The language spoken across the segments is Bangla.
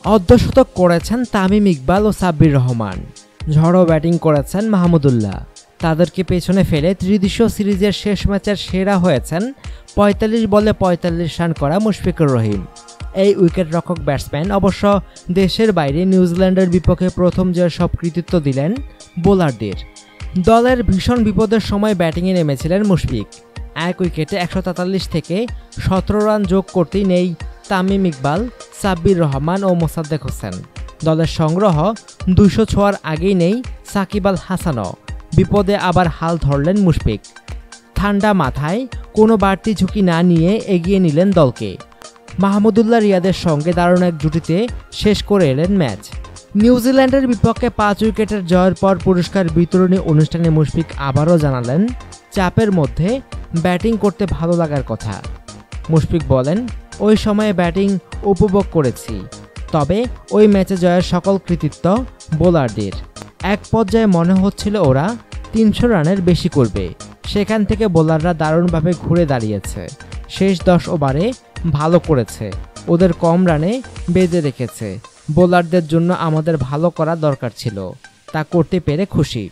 অর্ধশতক করেছেন তামিম ইকবাল ও সাব্বির রহমান। ঝড়ো ব্যাটিং করেছেন মাহমুদুল্লাহ। তাদেরকে পেছনে ফেলে ত্রিদেশীয় সিরিজের শেষ ম্যাচের সেরা হয়েছেন ৪৫ বলে ৪৫ রান করা মুশফিকুর রহিম। এই উইকেটরক্ষক ব্যাটসম্যান অবশ্য দেশের বাইরে নিউজিল্যান্ডের বিপক্ষে প্রথম জয়ের সব কৃতিত্ব দিলেন বোলারদের। দলের ভীষণ বিপদের সময় ব্যাটিংয়ে নেমেছিলেন মুশফিক। এক উইকেটে ১৪৩ থেকে ১৭ রান যোগ করতেই নেই তামিম ইকবাল, সাব্বির রহমান ও মোসাদ্দেক হোসেন। দলের সংগ্রহ ২০০ ছোঁয়ার আগেই নেই সাকিব আল হাসানও। বিপদে আবার হাল ধরলেন মুশফিক। ঠান্ডা মাথায় কোনো বাড়তি ঝুঁকি না নিয়ে এগিয়ে নিলেন দলকে। মাহমুদুল্লাহ রিয়াদের সঙ্গে দারুণ এক জুটিতে শেষ করে এলেন ম্যাচ। নিউজিল্যান্ডের বিপক্ষে ৫ উইকেটের জয়ের পর পুরস্কার বিতরণী অনুষ্ঠানে মুশফিক আবারও জানালেন চাপের মধ্যে ব্যাটিং করতে ভালো লাগার কথা। মুশফিক বলেন, ওই সময়ে ব্যাটিং উপভোগ করেছি, তবে ওই ম্যাচে জয়ের সকল কৃতিত্ব বোলারদের। এক পর্যায়ে মনে হচ্ছিল ওরা ৩০০ রানের বেশি করবে। সেখান থেকে বোলাররা দারুণভাবে ঘুরে দাঁড়িয়েছে। শেষ ১০ ওভারে ভালো করেছে, ওদের কম রানে বেঁধে রেখেছে। বোলারদের জন্য আমাদের ভালো করা দরকার ছিল, তা করতে পেরে খুশি।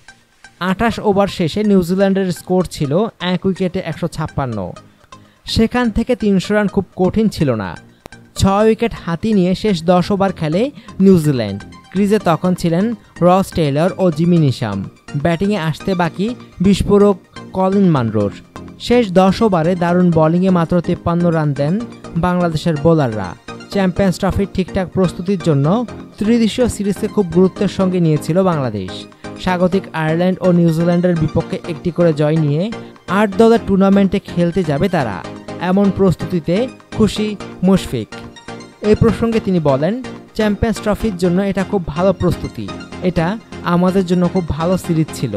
২৮ ওভার শেষে নিউজিল্যান্ডের স্কোর ছিল ১ উইকেটে ১৫৬। সেখান থেকে ৩০০ রান খুব কঠিন ছিল না। ৬ উইকেট হাতি নিয়ে শেষ ১০ ওভার খেলে নিউজিল্যান্ড। ক্রিজে তখন ছিলেন রস টেইলর ও জিমি নিশাম। ব্যাটিংয়ে আসতে বাকি বিস্ফোরক কলিন মানরোর। শেষ ১০ ওভারে দারুণ বোলিংয়ে মাত্র ৫৩ রান দেন বাংলাদেশের বোলাররা। চ্যাম্পিয়ন্স ট্রফির ঠিকঠাক প্রস্তুতির জন্য ত্রিদেশীয় সিরিজকে খুব গুরুত্বের সঙ্গে নিয়েছিল বাংলাদেশ। স্বাগতিক আয়ারল্যান্ড ও নিউজিল্যান্ডের বিপক্ষে একটি করে জয় নিয়ে ৮ দলের টুর্নামেন্টে খেলতে যাবে তারা। এমন প্রস্তুতিতে খুশি মুশফিক। এই প্রসঙ্গে তিনি বলেন, চ্যাম্পিয়ন্স ট্রফির জন্য এটা খুব ভালো প্রস্তুতি। এটা আমাদের জন্য খুব ভালো সিরিজ ছিল।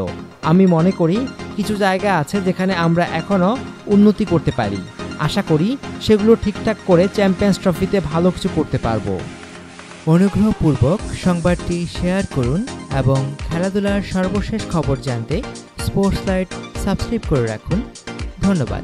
আমি মনে করি কিছু জায়গা আছে যেখানে আমরা এখনও উন্নতি করতে পারি। আশা করি সেগুলো ঠিকঠাক করে চ্যাম্পিয়ন্স ট্রফিতে ভালো কিছু করতে পারবো। অনুগ্রহপূর্বক সংবাদটি শেয়ার করুন এবং খেলাধুলার সর্বশেষ খবর জানতে স্পোর্টস লাইট সাবস্ক্রাইব করে রাখুন। ধন্যবাদ।